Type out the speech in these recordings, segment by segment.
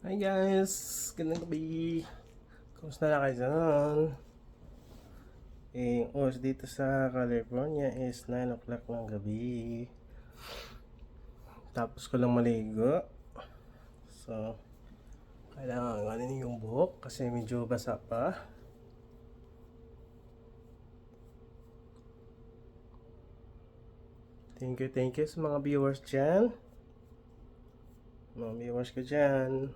Hi guys! Gandang gabi! Kumusta na kayo dyan? Oras dito sa California is 9 o'clock ng gabi. Tapos ko lang maligo. So, kailangan ganin yung buhok kasi medyo basa pa. Thank you sa mga viewers dyan. Mga viewers ko dyan.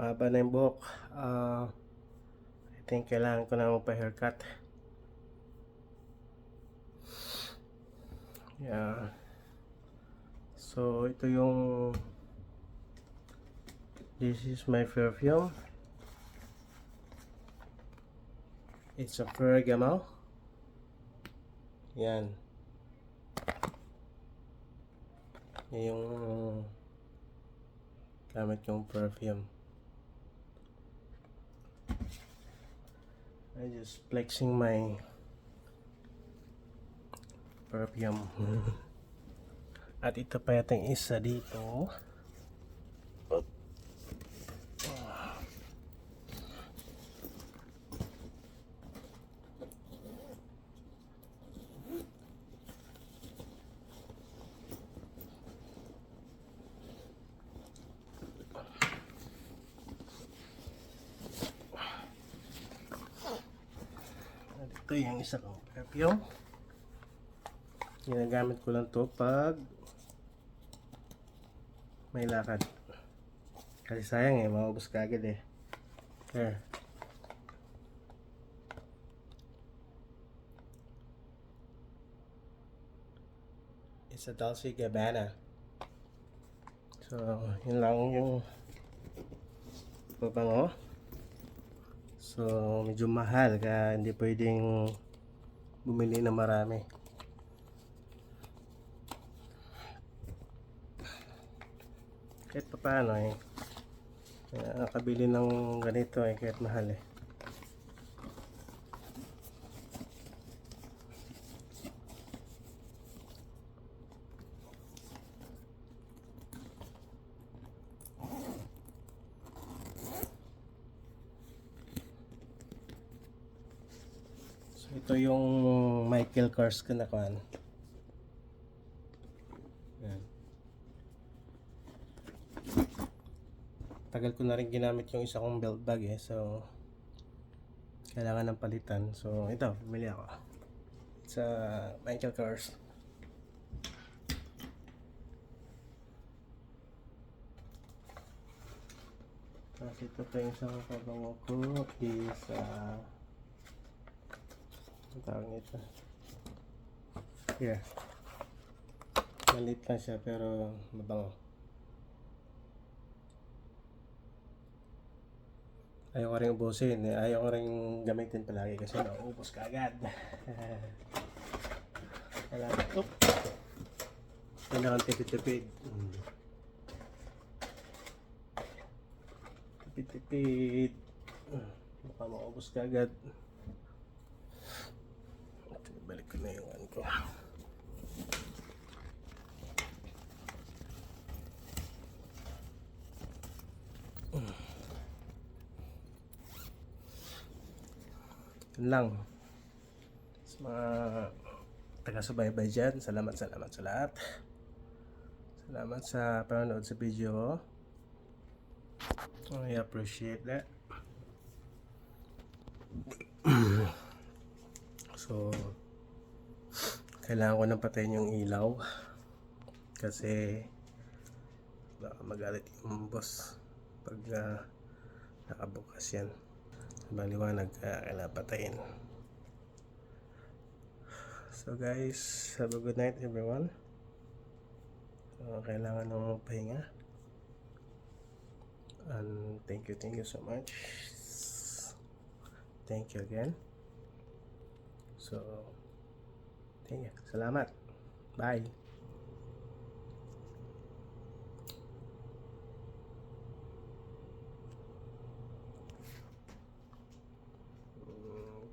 Mahaba na yung buhok. I think kailangan ko na magpa-haircut. Yeah. So, ito yung this is my perfume. It's a Ferragamo. Yan. Yan yung gamit yung perfume. I just flexing my perfume. At ito pa yata yung isa dito. At ito yung isa kong perfume. Ginagamit ko lang to pag may lakad. Kasi sayang maubos ka agad Here. It's a Dolce Gabbana. So, yun lang yung pabango. So, medyo mahal kaya hindi pwedeng bumili na marami. Kahit pa paano nakabili ng ganito kahit mahal So, ito yung Michael Kors ko na kuhan. Yan. Tagal ko na rin ginamit yung isa kong belt bag so kailangan ng palitan. So ito, bumili ako sa Michael Kors. Tapos ito pa yung isang kabango ko is ang tawag nito here, maliit lang siya pero mabango. Ayaw ko rin ubusin ayaw ko rin gamitin palagi kasi nauubos ka agad. Kailangan tipid-tipid. Tipid-tipid. Baka maubos ka agad. Balik ko na yung ano ko. Yun lang. Sa mga taga-subaybay dyan, salamat sa lahat. Salamat sa panonood sa video. I appreciate that. So, kailangan ko nang patayin yung ilaw kasi baka magalit yung boss pag nakabukas yan. Liwanag kailangan patayin. So guys, have a good night everyone. So, kailangan nang magpahinga. And thank you so much. Thank you again. So, thank you. Salamat. Bye.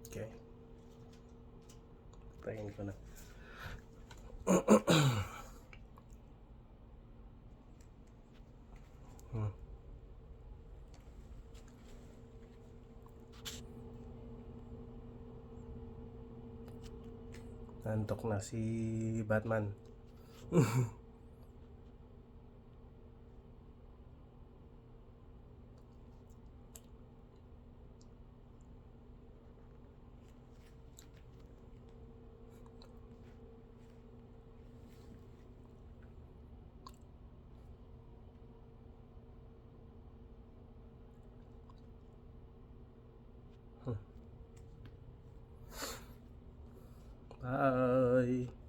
Okay. Tayin ko na. Nantok na si Batman. Bye.